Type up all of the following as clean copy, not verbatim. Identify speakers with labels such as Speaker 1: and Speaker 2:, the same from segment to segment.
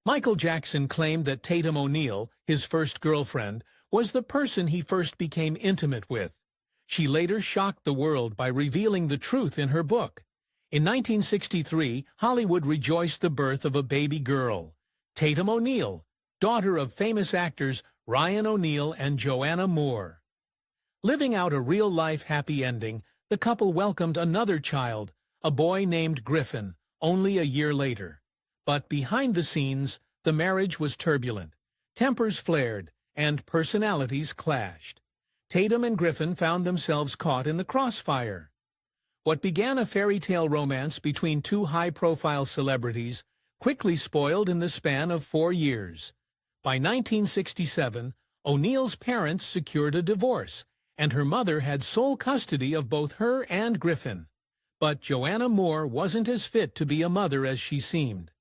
Speaker 1: Michael Jackson claimed that Tatum O'Neal, his first girlfriend, was the person he first became intimate with. She later shocked the world by revealing the truth in her book. In 1963, Hollywood rejoiced the birth of a baby girl, Tatum O'Neal, daughter of famous actors Ryan O'Neal and Joanna Moore. Living out a real-life happy ending, the couple welcomed another child, a boy named Griffin, only a year later. But behind the scenes, the marriage was turbulent. Tempers flared, and personalities clashed. Tatum and Griffin found themselves caught in the crossfire. What began a fairy tale romance between two high-profile celebrities quickly spoiled in the span of 4 years. By 1967, O'Neal's parents secured a divorce, and her mother had sole custody of both her and Griffin. But Joanna Moore wasn't as fit to be a mother as she seemed.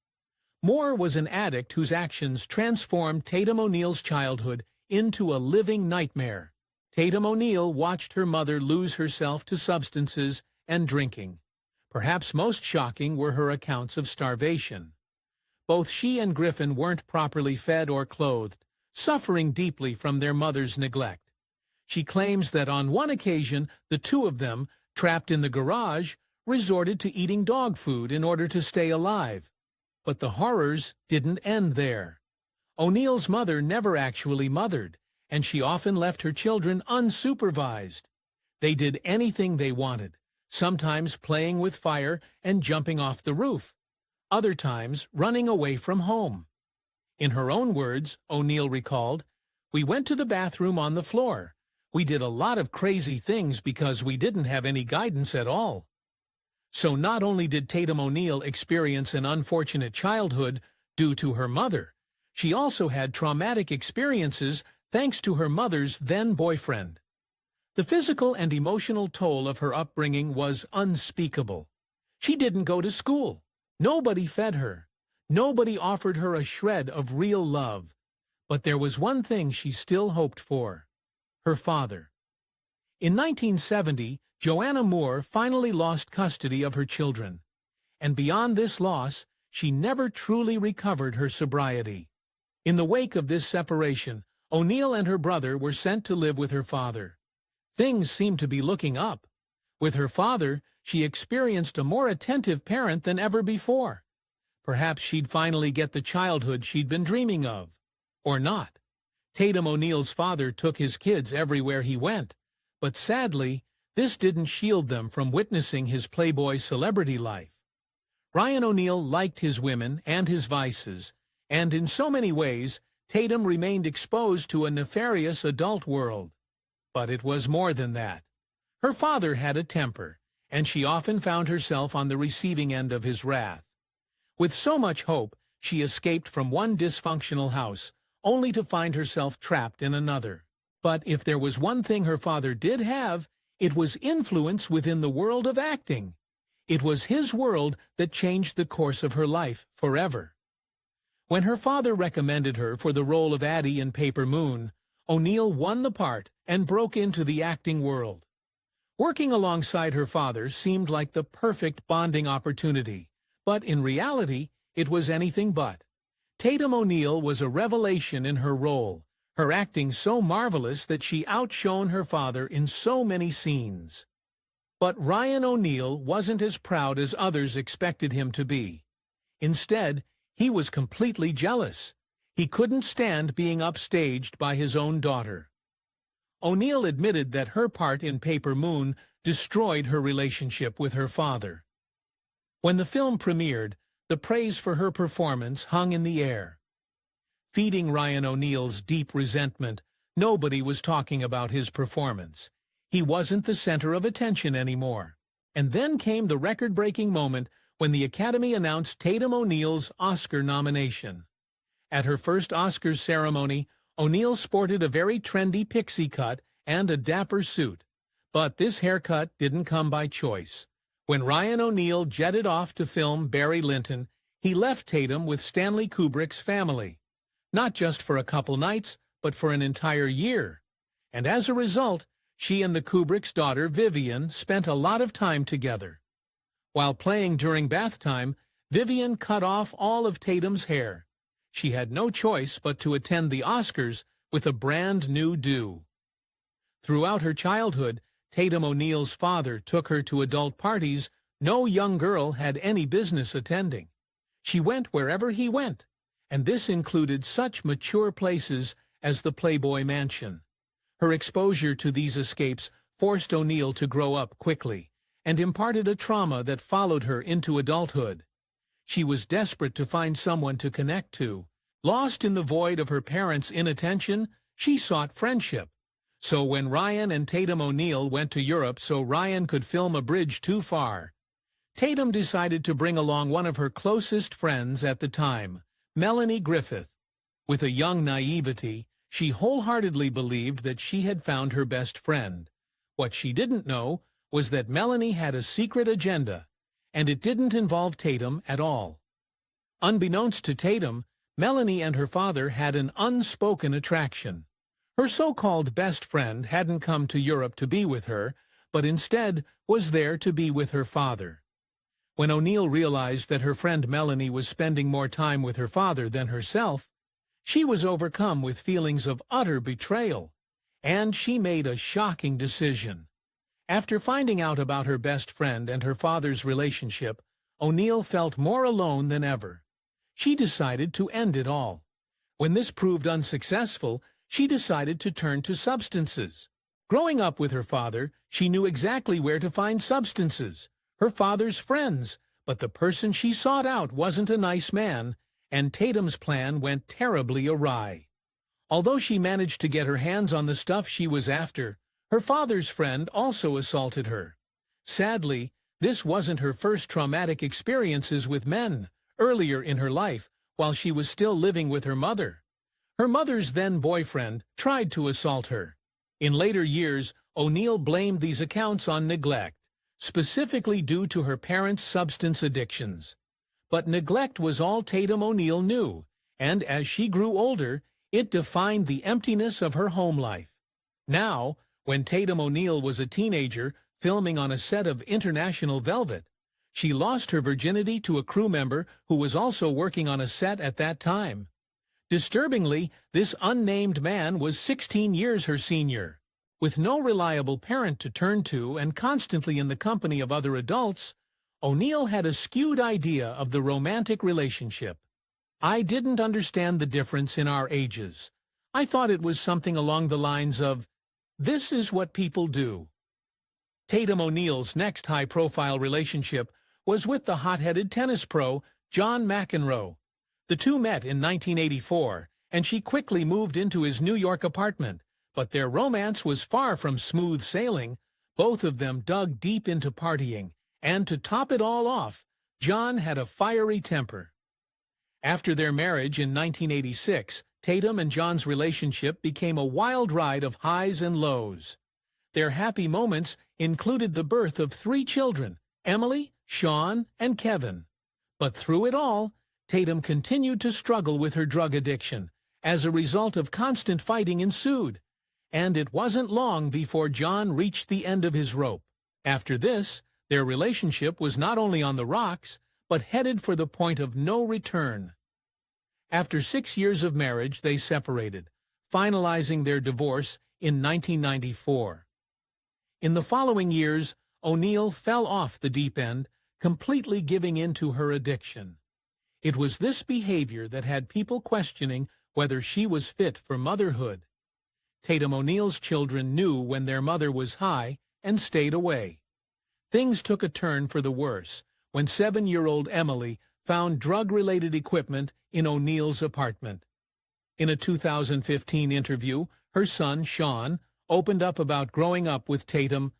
Speaker 1: Moore was an addict whose actions transformed Tatum O'Neal's childhood into a living nightmare. Tatum O'Neal watched her mother lose herself to substances and drinking. Perhaps most shocking were her accounts of starvation. Both she and Griffin weren't properly fed or clothed, suffering deeply from their mother's neglect. She claims that on one occasion, the two of them, trapped in the garage, resorted to eating dog food in order to stay alive. But the horrors didn't end there. O'Neal's mother never actually mothered, and she often left her children unsupervised. They did anything they wanted, sometimes playing with fire and jumping off the roof, other times running away from home. In her own words, O'Neal recalled, "We went to the bathroom on the floor. We did a lot of crazy things because we didn't have any guidance at all." So not only did Tatum O'Neal experience an unfortunate childhood due to her mother, she also had traumatic experiences thanks to her mother's then-boyfriend. The physical and emotional toll of her upbringing was unspeakable. She didn't go to school. Nobody fed her. Nobody offered her a shred of real love. But there was one thing she still hoped for: her father. In 1970, Joanna Moore finally lost custody of her children. And beyond this loss, she never truly recovered her sobriety. In the wake of this separation, O'Neal and her brother were sent to live with her father. Things seemed to be looking up. With her father, she experienced a more attentive parent than ever before. Perhaps she'd finally get the childhood she'd been dreaming of. Or not. Tatum O'Neal's father took his kids everywhere he went, but sadly, this didn't shield them from witnessing his playboy celebrity life. Ryan O'Neal liked his women and his vices, and in so many ways, Tatum remained exposed to a nefarious adult world. But it was more than that. Her father had a temper, and she often found herself on the receiving end of his wrath. With so much hope, she escaped from one dysfunctional house, only to find herself trapped in another. But if there was one thing her father did have, it was influence within the world of acting. It was his world that changed the course of her life forever. When her father recommended her for the role of Addie in Paper Moon, O'Neal won the part and broke into the acting world. Working alongside her father seemed like the perfect bonding opportunity, but in reality, it was anything but. Tatum O'Neal was a revelation in her role, her acting so marvelous that she outshone her father in so many scenes. But Ryan O'Neal wasn't as proud as others expected him to be. Instead, he was completely jealous. He couldn't stand being upstaged by his own daughter. O'Neal admitted that her part in Paper Moon destroyed her relationship with her father. When the film premiered, the praise for her performance hung in the air. Feeding Ryan O'Neal's deep resentment, nobody was talking about his performance. He wasn't the center of attention anymore. And then came the record-breaking moment when the Academy announced Tatum O'Neal's Oscar nomination. At her first Oscars ceremony, O'Neal sported a very trendy pixie cut and a dapper suit. But this haircut didn't come by choice. When Ryan O'Neal jetted off to film Barry Lyndon, he left Tatum with Stanley Kubrick's family. Not just for a couple nights, but for an entire year. And as a result, she and the Kubrick's daughter, Vivian, spent a lot of time together. While playing during bath time, Vivian cut off all of Tatum's hair. she had no choice but to attend the Oscars with a brand new do. Throughout her childhood, Tatum O'Neal's father took her to adult parties no young girl had any business attending. She went wherever he went, and this included such mature places as the Playboy Mansion. Her exposure to these escapes forced O'Neal to grow up quickly and imparted a trauma that followed her into adulthood. She was desperate to find someone to connect to. Lost in the void of her parents' inattention, she sought friendship. So when Ryan and Tatum O'Neal went to Europe so Ryan could film A Bridge Too Far, Tatum decided to bring along one of her closest friends at the time, Melanie Griffith. With a young naivety, she wholeheartedly believed that she had found her best friend. What she didn't know was that Melanie had a secret agenda, and it didn't involve Tatum at all. Unbeknownst to Tatum, Melanie and her father had an unspoken attraction. Her so-called best friend hadn't come to Europe to be with her, but instead was there to be with her father. When O'Neal realized that her friend Melanie was spending more time with her father than herself, she was overcome with feelings of utter betrayal, and she made a shocking decision. After finding out about her best friend and her father's relationship, O'Neal felt more alone than ever. She decided to end it all. When this proved unsuccessful, she decided to turn to substances. Growing up with her father, she knew exactly where to find substances, her father's friends, but the person she sought out wasn't a nice man, and Tatum's plan went terribly awry. Although she managed to get her hands on the stuff she was after, her father's friend also assaulted her. Sadly, this wasn't her first traumatic experiences with men. Earlier in her life, while she was still living with her mother's then-boyfriend tried to assault her. In later years, O'Neal blamed these accounts on neglect, specifically due to her parents' substance addictions. But neglect was all Tatum O'Neal knew, and as she grew older, it defined the emptiness of her home life. Now, when Tatum O'Neal was a teenager filming on a set of International Velvet, she lost her virginity to a crew member who was also working on a set at that time. Disturbingly, this unnamed man was 16 years her senior. With no reliable parent to turn to and constantly in the company of other adults, O'Neal had a skewed idea of the romantic relationship. "I didn't understand the difference in our ages. I thought it was something along the lines of, 'This is what people do.'" Tatum O'Neal's next high-profile relationship was with the hot-headed tennis pro, John McEnroe. The two met in 1984, and she quickly moved into his New York apartment, but their romance was far from smooth sailing. Both of them dug deep into partying, and to top it all off, John had a fiery temper. After their marriage in 1986, Tatum and John's relationship became a wild ride of highs and lows. Their happy moments included the birth of 3 children, Emily, Sean, and Kevin. But through it all, Tatum continued to struggle with her drug addiction. As a result of constant fighting ensued, and it wasn't long before John reached the end of his rope. After this, their relationship was not only on the rocks, but headed for the point of no return. After 6 years of marriage, they separated, finalizing their divorce in 1994. In the following years, O'Neal fell off the deep end, completely giving in to her addiction. It was this behavior that had people questioning whether she was fit for motherhood. Tatum O'Neal's children knew when their mother was high and stayed away. Things took a turn for the worse when 7-year-old Emily found drug-related equipment in O'Neal's apartment. In a 2015 interview, her son, Sean, opened up about growing up with Tatum.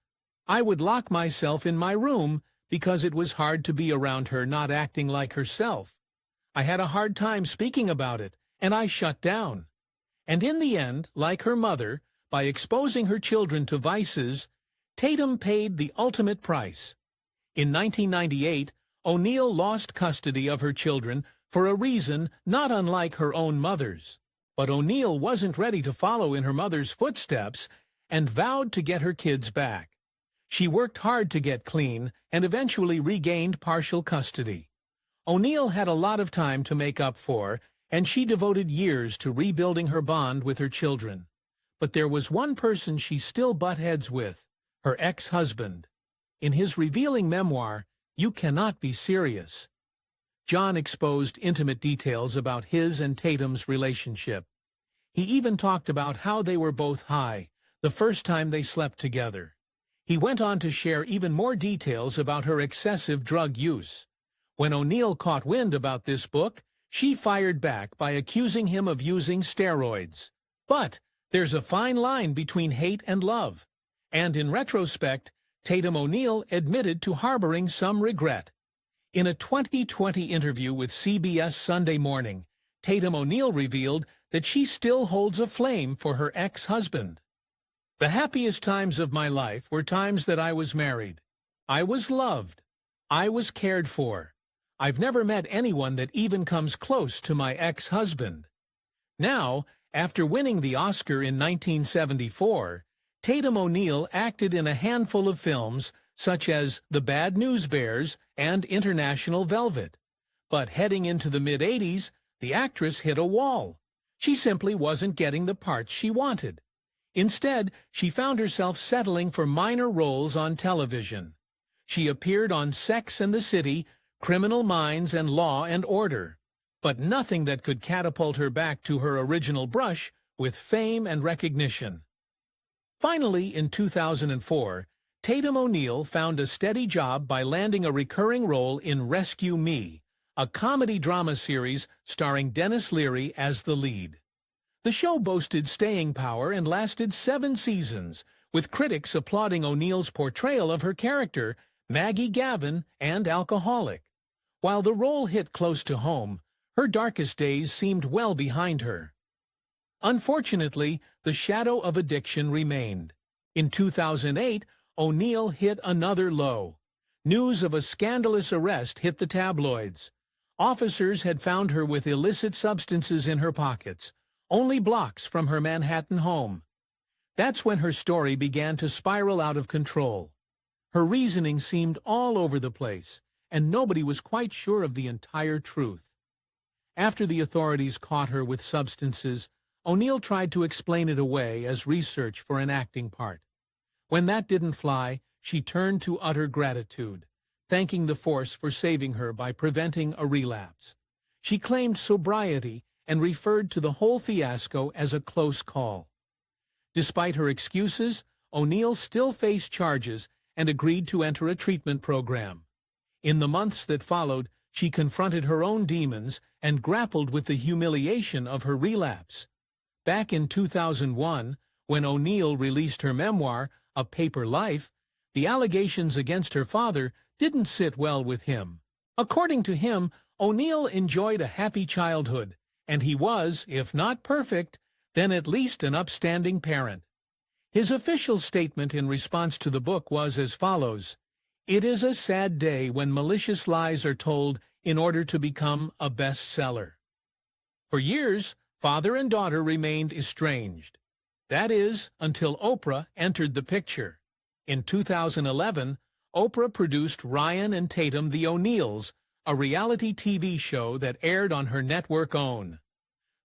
Speaker 1: "I would lock myself in my room because it was hard to be around her not acting like herself. I had a hard time speaking about it, and I shut down." And in the end, like her mother, by exposing her children to vices, Tatum paid the ultimate price. In 1998, O'Neal lost custody of her children for a reason not unlike her own mother's. But O'Neal wasn't ready to follow in her mother's footsteps and vowed to get her kids back. She worked hard to get clean and eventually regained partial custody. O'Neal had a lot of time to make up for, and she devoted years to rebuilding her bond with her children. But there was one person she still butt heads with, her ex-husband. In his revealing memoir, You Cannot Be Serious, John exposed intimate details about his and Tatum's relationship. He even talked about how they were both high the first time they slept together. He went on to share even more details about her excessive drug use. When O'Neal caught wind about this book, she fired back by accusing him of using steroids. But there's a fine line between hate and love. And in retrospect, Tatum O'Neal admitted to harboring some regret. In a 2020 interview with CBS Sunday Morning, Tatum O'Neal revealed that she still holds a flame for her ex-husband. The happiest times of my life were times that I was married. I was loved. I was cared for. I've never met anyone that even comes close to my ex-husband. Now, after winning the Oscar in 1974, Tatum O'Neal acted in a handful of films such as The Bad News Bears and International Velvet. But heading into the mid-80s, the actress hit a wall. She simply wasn't getting the parts she wanted. Instead, she found herself settling for minor roles on television. She appeared on Sex and the City, Criminal Minds, and Law and Order. But nothing that could catapult her back to her original brush with fame and recognition. Finally, in 2004, Tatum O'Neal found a steady job by landing a recurring role in Rescue Me, a comedy drama series starring Dennis Leary as the lead. The show boasted staying power and lasted 7 seasons, with critics applauding O'Neal's portrayal of her character, Maggie Gavin, and alcoholic. While the role hit close to home, her darkest days seemed well behind her. Unfortunately, the shadow of addiction remained. In 2008, O'Neal hit another low. News of a scandalous arrest hit the tabloids. Officers had found her with illicit substances in her pockets, only blocks from her Manhattan home. That's when her story began to spiral out of control. Her reasoning seemed all over the place, and nobody was quite sure of the entire truth. After the authorities caught her with substances, O'Neal tried to explain it away as research for an acting part. When that didn't fly, she turned to utter gratitude, thanking the force for saving her by preventing a relapse. She claimed sobriety and referred to the whole fiasco as a close call. Despite her excuses, O'Neal still faced charges and agreed to enter a treatment program. In the months that followed, she confronted her own demons and grappled with the humiliation of her relapse. Back in 2001, when O'Neal released her memoir, A Paper Life, the allegations against her father didn't sit well with him. According to him, O'Neal enjoyed a happy childhood, and he was, if not perfect, then at least an upstanding parent. His official statement in response to the book was as follows: "It is a sad day when malicious lies are told in order to become a bestseller." For years, father and daughter remained estranged. That is, until Oprah entered the picture. In 2011, Oprah produced Ryan and Tatum the O'Neals, a reality TV show that aired on her network OWN.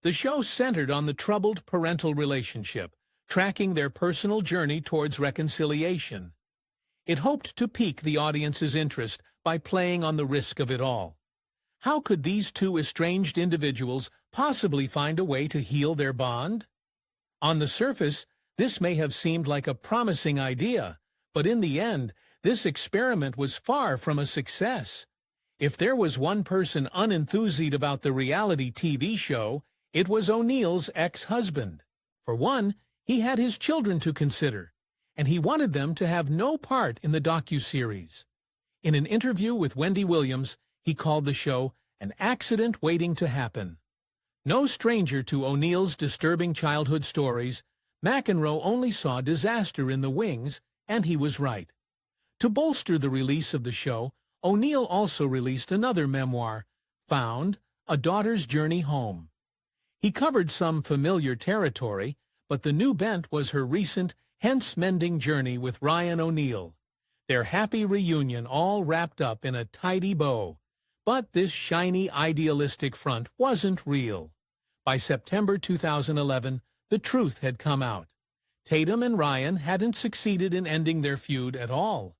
Speaker 1: The show centered on the troubled parental relationship, tracking their personal journey towards reconciliation. It hoped to pique the audience's interest by playing on the risk of it all. How could these two estranged individuals possibly find a way to heal their bond? On the surface, this may have seemed like a promising idea, but in the end, this experiment was far from a success. If there was one person unenthused about the reality TV show, it was O'Neal's ex-husband. For one, he had his children to consider, and he wanted them to have no part in the docuseries. In an interview with Wendy Williams, he called the show an accident waiting to happen. No stranger to O'Neal's disturbing childhood stories, McEnroe only saw disaster in the wings, and he was right. To bolster the release of the show, O'Neal also released another memoir, Found: A Daughter's Journey Home. He covered some familiar territory, but the new bent was her recent, hence-mending journey with Ryan O'Neal. Their happy reunion all wrapped up in a tidy bow. But this shiny, idealistic front wasn't real. By September 2011, the truth had come out. Tatum and Ryan hadn't succeeded in ending their feud at all.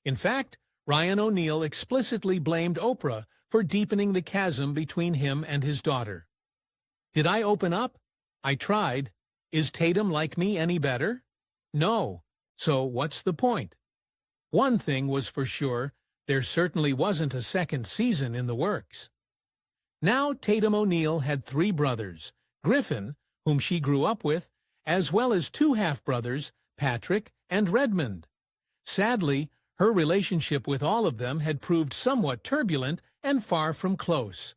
Speaker 1: In fact, Ryan O'Neal explicitly blamed Oprah for deepening the chasm between him and his daughter. Did I open up? I tried. Is Tatum like me any better? No. So what's the point? One thing was for sure, there certainly wasn't a second season in the works. Now Tatum O'Neal had 3 brothers, Griffin, whom she grew up with, as well as 2 half-brothers, Patrick and Redmond. Sadly, her relationship with all of them had proved somewhat turbulent and far from close.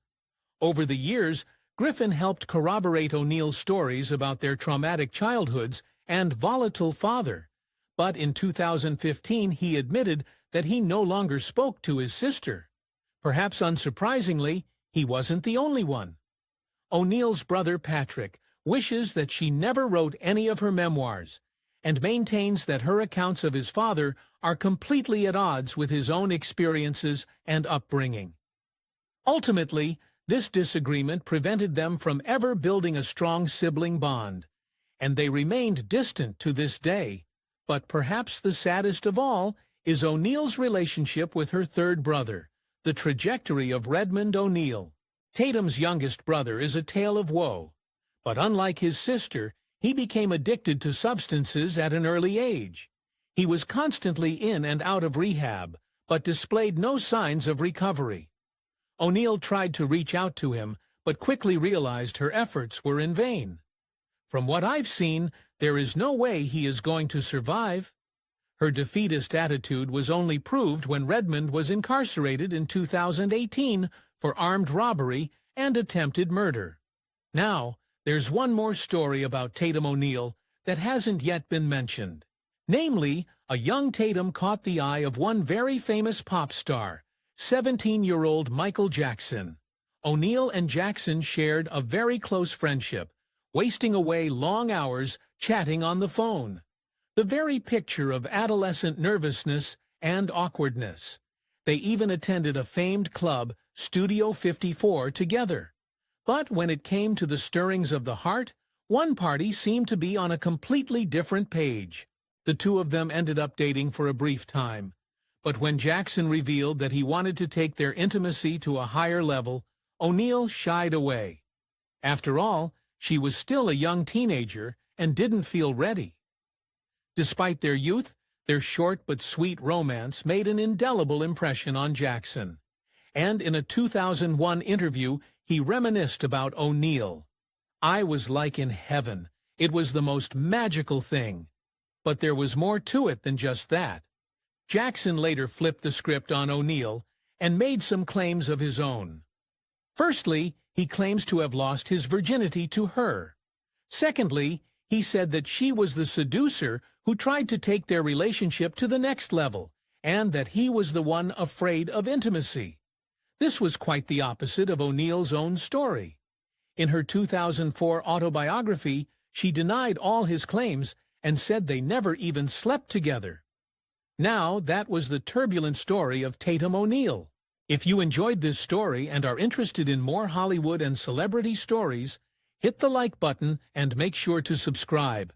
Speaker 1: Over the years, Griffin helped corroborate O'Neal's stories about their traumatic childhoods and volatile father. But in 2015, he admitted that he no longer spoke to his sister. Perhaps unsurprisingly, he wasn't the only one. O'Neal's brother Patrick wishes that she never wrote any of her memoirs, and maintains that her accounts of his father are completely at odds with his own experiences and upbringing. Ultimately, this disagreement prevented them from ever building a strong sibling bond, and they remained distant to this day. But perhaps the saddest of all is O'Neal's relationship with her 3rd brother, the trajectory of Redmond O'Neal. Tatum's youngest brother is a tale of woe, but unlike his sister, he became addicted to substances at an early age. He was constantly in and out of rehab, but displayed no signs of recovery. O'Neal tried to reach out to him, but quickly realized her efforts were in vain. From what I've seen, there is no way he is going to survive. Her defeatist attitude was only proved when Redmond was incarcerated in 2018 for armed robbery and attempted murder. Now, there's one more story about Tatum O'Neal that hasn't yet been mentioned. Namely, a young Tatum caught the eye of one very famous pop star, 17-year-old Michael Jackson. O'Neal and Jackson shared a very close friendship, wasting away long hours chatting on the phone. The very picture of adolescent nervousness and awkwardness. They even attended a famed club, Studio 54, together. But when it came to the stirrings of the heart, one party seemed to be on a completely different page. The 2 of them ended up dating for a brief time. But when Jackson revealed that he wanted to take their intimacy to a higher level, O'Neal shied away. After all, she was still a young teenager and didn't feel ready. Despite their youth, their short but sweet romance made an indelible impression on Jackson. And in a 2001 interview, he reminisced about O'Neal. "I was like in heaven. It was the most magical thing." But there was more to it than just that. Jackson later flipped the script on O'Neal and made some claims of his own. Firstly, he claims to have lost his virginity to her. Secondly, he said that she was the seducer who tried to take their relationship to the next level, and that he was the one afraid of intimacy. This was quite the opposite of O'Neal's own story. In her 2004 autobiography, she denied all his claims and said they never even slept together. Now, that was the turbulent story of Tatum O'Neal. If you enjoyed this story and are interested in more Hollywood and celebrity stories, hit the like button and make sure to subscribe.